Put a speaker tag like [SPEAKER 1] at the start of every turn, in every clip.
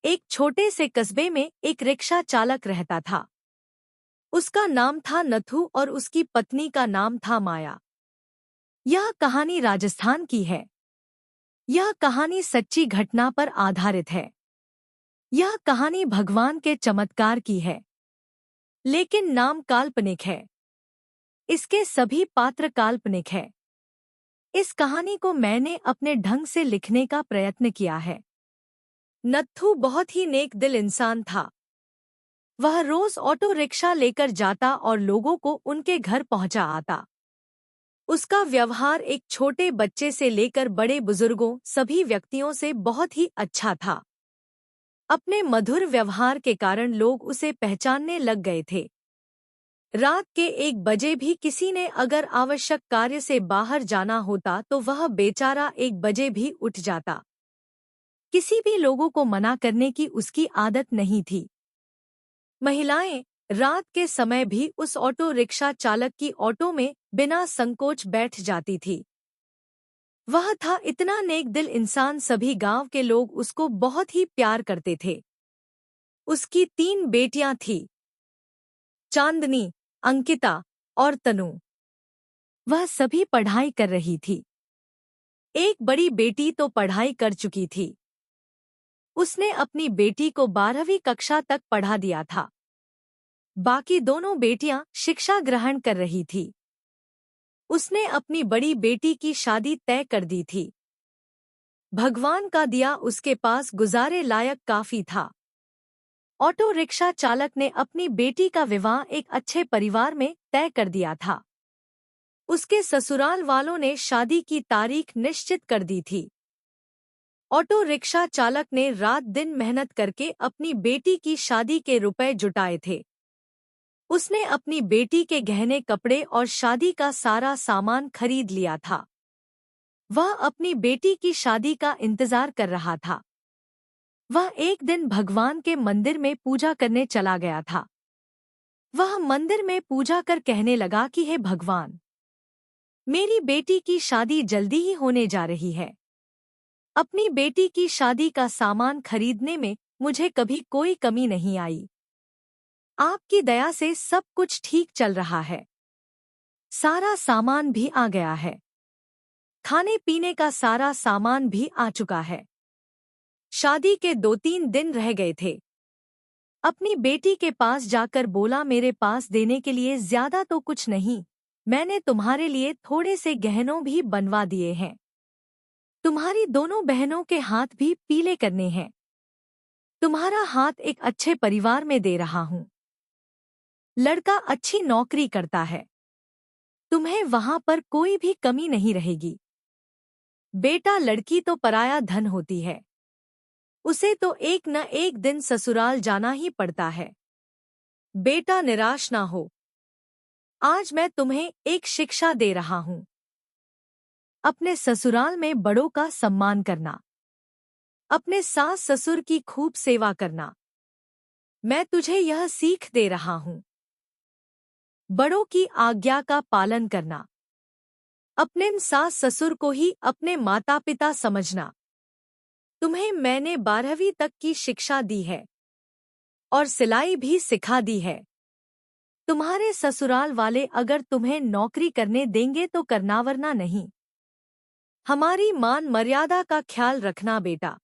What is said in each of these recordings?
[SPEAKER 1] एक छोटे से कस्बे में एक रिक्शा चालक रहता था। उसका नाम था नथु और उसकी पत्नी का नाम था माया। यह कहानी राजस्थान की है। यह कहानी सच्ची घटना पर आधारित है। यह कहानी भगवान के चमत्कार की है, लेकिन नाम काल्पनिक है। इसके सभी पात्र काल्पनिक है। इस कहानी को मैंने अपने ढंग से लिखने का प्रयत्न किया है। नत्थू बहुत ही नेक दिल इंसान था। वह रोज ऑटो रिक्शा लेकर जाता और लोगों को उनके घर पहुंचा आता। उसका व्यवहार एक छोटे बच्चे से लेकर बड़े बुजुर्गों सभी व्यक्तियों से बहुत ही अच्छा था। अपने मधुर व्यवहार के कारण लोग उसे पहचानने लग गए थे। रात के 1 बजे भी किसी ने अगर आवश्यक कार्य से बाहर जाना होता तो वह बेचारा 1 बजे भी उठ जाता। किसी भी लोगों को मना करने की उसकी आदत नहीं थी। महिलाएं रात के समय भी उस ऑटो रिक्शा चालक की ऑटो में बिना संकोच बैठ जाती थी। वह था इतना नेक दिल इंसान, सभी गांव के लोग उसको बहुत ही प्यार करते थे। उसकी 3 बेटियां थीं, चांदनी, अंकिता और तनु। वह सभी पढ़ाई कर रही थी। एक बड़ी बेटी तो पढ़ाई कर चुकी थी। उसने अपनी बेटी को 12वीं कक्षा तक पढ़ा दिया था। बाकी दोनों बेटियां शिक्षा ग्रहण कर रही थी। उसने अपनी बड़ी बेटी की शादी तय कर दी थी। भगवान का दिया उसके पास गुजारे लायक काफी था। ऑटो रिक्शा चालक ने अपनी बेटी का विवाह एक अच्छे परिवार में तय कर दिया था। उसके ससुराल वालों ने शादी की तारीख निश्चित कर दी थी। ऑटो रिक्शा चालक ने रात दिन मेहनत करके अपनी बेटी की शादी के रुपए जुटाए थे। उसने अपनी बेटी के गहने, कपड़े और शादी का सारा सामान खरीद लिया था। वह अपनी बेटी की शादी का इंतजार कर रहा था। वह एक दिन भगवान के मंदिर में पूजा करने चला गया था। वह मंदिर में पूजा कर कहने लगा कि हे भगवान, मेरी बेटी की शादी जल्दी ही होने जा रही है। अपनी बेटी की शादी का सामान खरीदने में मुझे कभी कोई कमी नहीं आई। आपकी दया से सब कुछ ठीक चल रहा है। सारा सामान भी आ गया है। खाने पीने का सारा सामान भी आ चुका है। शादी के 2-3 दिन रह गए थे। अपनी बेटी के पास जाकर बोला, मेरे पास देने के लिए ज्यादा तो कुछ नहीं, मैंने तुम्हारे लिए थोड़े से गहनों भी बनवा दिए हैं। तुम्हारी दोनों बहनों के हाथ भी पीले करने हैं। तुम्हारा हाथ एक अच्छे परिवार में दे रहा हूँ। लड़का अच्छी नौकरी करता है। तुम्हें वहां पर कोई भी कमी नहीं रहेगी। बेटा, लड़की तो पराया धन होती है। उसे तो एक न एक दिन ससुराल जाना ही पड़ता है। बेटा, निराश ना हो। आज मैं तुम्हें एक शिक्षा दे रहा हूँ। अपने ससुराल में बड़ों का सम्मान करना। अपने सास ससुर की खूब सेवा करना। मैं तुझे यह सीख दे रहा हूँ। बड़ों की आज्ञा का पालन करना। अपने सास ससुर को ही अपने माता पिता समझना। तुम्हें मैंने 12वीं तक की शिक्षा दी है और सिलाई भी सिखा दी है। तुम्हारे ससुराल वाले अगर तुम्हें नौकरी करने देंगे तो करना, वरना नहीं। हमारी मान मर्यादा का ख्याल रखना बेटा।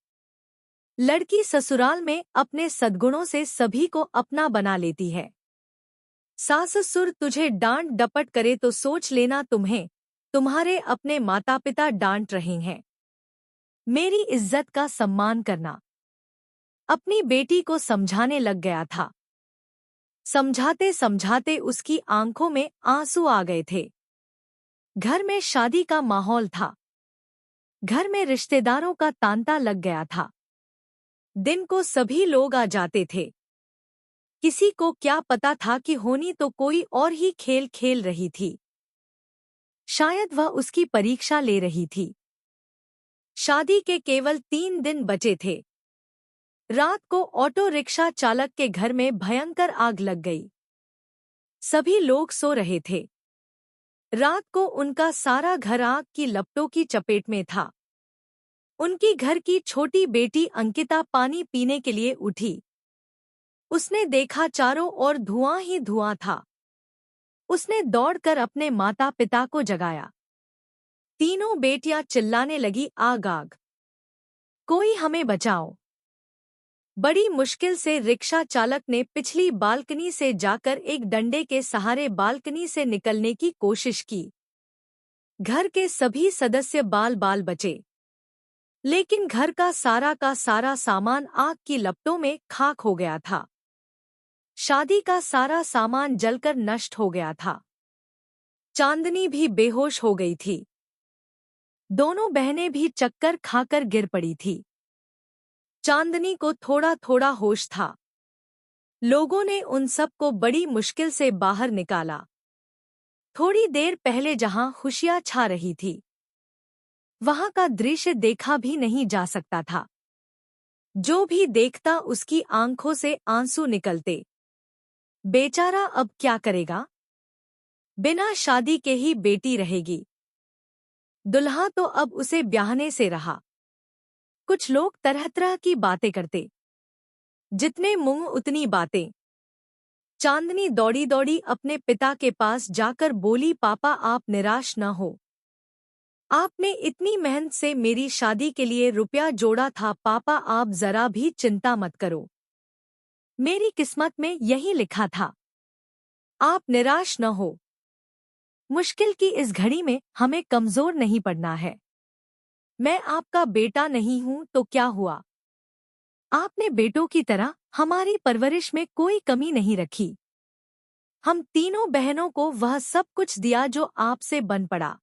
[SPEAKER 1] लड़की ससुराल में अपने सद्गुणों से सभी को अपना बना लेती है। सास ससुर तुझे डांट डपट करे तो सोच लेना तुम्हें तुम्हारे अपने माता पिता डांट रहे हैं। मेरी इज्जत का सम्मान करना। अपनी बेटी को समझाने लग गया था। समझाते समझाते उसकी आंखों में आंसू आ गए थे। घर में शादी का माहौल था। घर में रिश्तेदारों का तांता लग गया था। दिन को सभी लोग आ जाते थे। किसी को क्या पता था कि होनी तो कोई और ही खेल खेल रही थी। शायद वह उसकी परीक्षा ले रही थी। शादी के केवल 3 दिन बचे थे। रात को ऑटो रिक्शा चालक के घर में भयंकर आग लग गई। सभी लोग सो रहे थे। रात को उनका सारा घर आग की लपटों की चपेट में था। उनकी घर की छोटी बेटी अंकिता पानी पीने के लिए उठी। उसने देखा चारों ओर धुआं ही धुआं था। उसने दौड़कर अपने माता पिता को जगाया। तीनों बेटियां चिल्लाने लगी, आग आग, कोई हमें बचाओ। बड़ी मुश्किल से रिक्शा चालक ने पिछली बालकनी से जाकर एक डंडे के सहारे बालकनी से निकलने की कोशिश की। घर के सभी सदस्य बाल बाल बचे, लेकिन घर का सारा सामान आग की लपटों में खाक हो गया था। शादी का सारा सामान जलकर नष्ट हो गया था। चांदनी भी बेहोश हो गई थी। दोनों बहनें भी चक्कर खाकर गिर पड़ी थी। चांदनी को थोड़ा थोड़ा होश था। लोगों ने उन सब को बड़ी मुश्किल से बाहर निकाला। थोड़ी देर पहले जहां खुशियां छा रही थी, वहां का दृश्य देखा भी नहीं जा सकता था। जो भी देखता उसकी आंखों से आंसू निकलते। बेचारा अब क्या करेगा? बिना शादी के ही बेटी रहेगी। दुल्हा तो अब उसे ब्याहने से रहा। कुछ लोग तरह तरह की बातें करते। जितने मुंह उतनी बातें। चांदनी दौड़ी दौड़ी अपने पिता के पास जाकर बोली, पापा आप निराश न हो। आपने इतनी मेहनत से मेरी शादी के लिए रुपया जोड़ा था। पापा आप जरा भी चिंता मत करो। मेरी किस्मत में यही लिखा था। आप निराश न हो। मुश्किल की इस घड़ी में हमें कमजोर नहीं पड़ना है। मैं आपका बेटा नहीं हूं तो क्या हुआ? आपने बेटों की तरह हमारी परवरिश में कोई कमी नहीं रखी। हम तीनों बहनों को वह सब कुछ दिया जो आपसे बन पड़ा।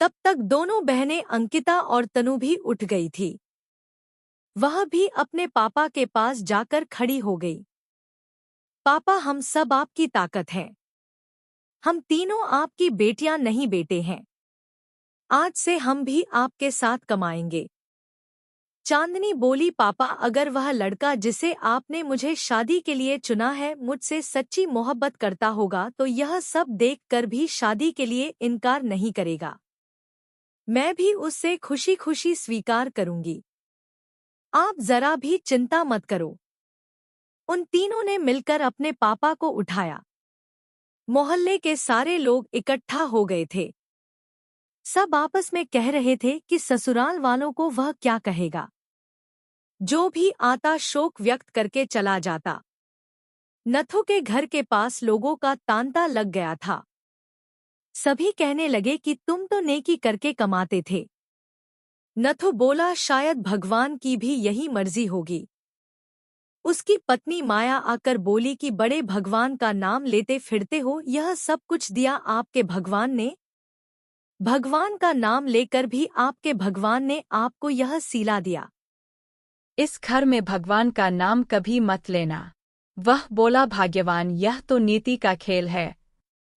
[SPEAKER 1] तब तक दोनों बहनें अंकिता और तनु भी उठ गई थी। वह भी अपने पापा के पास जाकर खड़ी हो गई। पापा हम सब आपकी ताकत हैं। हम तीनों आपकी बेटियां नहीं बेटे हैं। आज से हम भी आपके साथ कमाएंगे। चांदनी बोली, पापा अगर वह लड़का जिसे आपने मुझे शादी के लिए चुना है मुझसे सच्ची मोहब्बत करता होगा तो यह सब देखकर भी शादी के लिए इनकार नहीं करेगा। मैं भी उससे खुशी खुशी स्वीकार करूंगी। आप जरा भी चिंता मत करो। उन तीनों ने मिलकर अपने पापा को उठाया। मोहल्ले के सारे लोग इकट्ठा हो गए थे। सब आपस में कह रहे थे कि ससुराल वालों को वह क्या कहेगा। जो भी आता शोक व्यक्त करके चला जाता। नथु के घर के पास लोगों का तांता लग गया था। सभी कहने लगे कि तुम तो नेकी करके कमाते थे। नथु बोला, शायद भगवान की भी यही मर्जी होगी। उसकी पत्नी माया आकर बोली कि बड़े भगवान का नाम लेते फिरते हो, यह सब कुछ दिया आपके भगवान ने? भगवान का नाम लेकर भी आपके भगवान ने आपको यह सीला दिया।
[SPEAKER 2] इस घर में भगवान का नाम कभी मत लेना। वह बोला, भाग्यवान यह तो नीति का खेल है।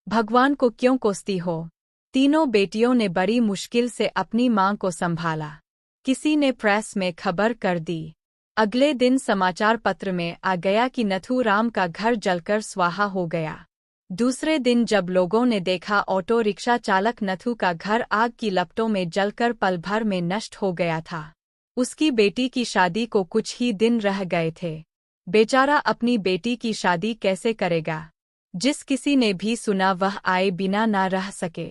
[SPEAKER 2] भगवान को क्यों कोसती हो? तीनों बेटियों ने बड़ी मुश्किल से अपनी मां को संभाला। किसी ने प्रेस में खबर कर दी। अगले दिन समाचार पत्र में आ गया कि नथुराम का घर जलकर स्वाहा हो गया। दूसरे दिन जब लोगों ने देखा ऑटो रिक्शा चालक नथु का घर आग की लपटों में जलकर पल भर में नष्ट हो गया था। उसकी बेटी की शादी को कुछ ही दिन रह गए थे। बेचारा अपनी बेटी की शादी कैसे करेगा? जिस किसी ने भी सुना वह आए बिना ना रह सके।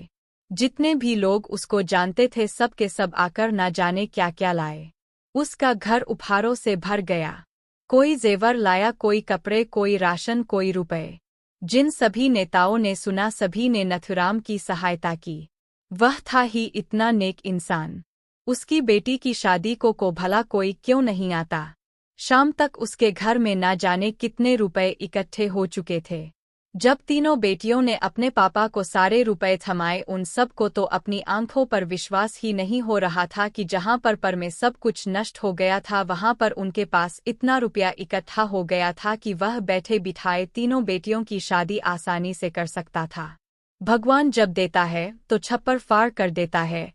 [SPEAKER 2] जितने भी लोग उसको जानते थे सब के सब आकर ना जाने क्या क्या लाए। उसका घर उपहारों से भर गया। कोई जेवर लाया, कोई कपड़े, कोई राशन, कोई रुपए। जिन सभी नेताओं ने सुना सभी ने नथुराम की सहायता की। वह था ही इतना नेक इंसान। उसकी बेटी की शादी को भला कोई क्यों नहीं आता। शाम तक उसके घर में ना जाने कितने रुपए इकट्ठे हो चुके थे। जब तीनों बेटियों ने अपने पापा को सारे रुपए थमाए उन सब को तो अपनी आंखों पर विश्वास ही नहीं हो रहा था कि जहां पर में सब कुछ नष्ट हो गया था वहां पर उनके पास इतना रुपया इकट्ठा हो गया था कि वह बैठे बिठाए तीनों बेटियों की शादी आसानी से कर सकता था। भगवान जब देता है तो छप्पर फाड़ कर देता है।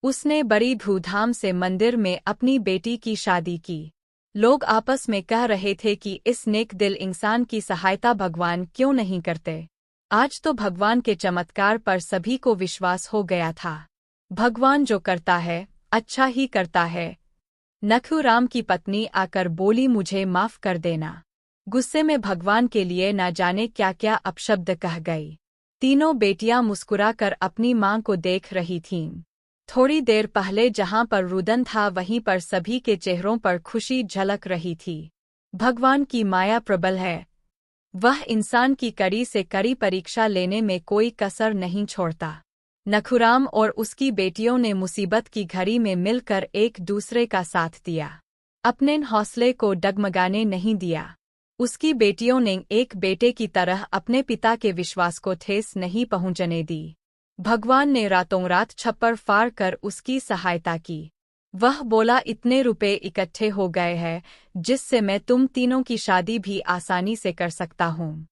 [SPEAKER 2] उसने बड़ी धूमधाम से मंदिर में अपनी बेटी की शादी की। लोग आपस में कह रहे थे कि इस नेक दिल इंसान की सहायता भगवान क्यों नहीं करते। आज तो भगवान के चमत्कार पर सभी को विश्वास हो गया था। भगवान जो करता है अच्छा ही करता है। नथुराम की पत्नी आकर बोली, मुझे माफ कर देना। गुस्से में भगवान के लिए न जाने क्या क्या अपशब्द कह गई। तीनों बेटियां मुस्कुराकर अपनी मां को देख रही थीं। थोड़ी देर पहले जहां पर रुदन था वहीं पर सभी के चेहरों पर खुशी झलक रही थी। भगवान की माया प्रबल है। वह इंसान की कड़ी से कड़ी परीक्षा लेने में कोई कसर नहीं छोड़ता। नथुराम और उसकी बेटियों ने मुसीबत की घड़ी में मिलकर एक दूसरे का साथ दिया। अपने हौसले को डगमगाने नहीं दिया। उसकी बेटियों ने एक बेटे की तरह अपने पिता के विश्वास को ठेस नहीं पहुंचने दी। भगवान ने रातों रात छप्पर फाड़ कर उसकी सहायता की। वह बोला, इतने रुपए इकट्ठे हो गए हैं जिससे मैं तुम तीनों की शादी भी आसानी से कर सकता हूँ।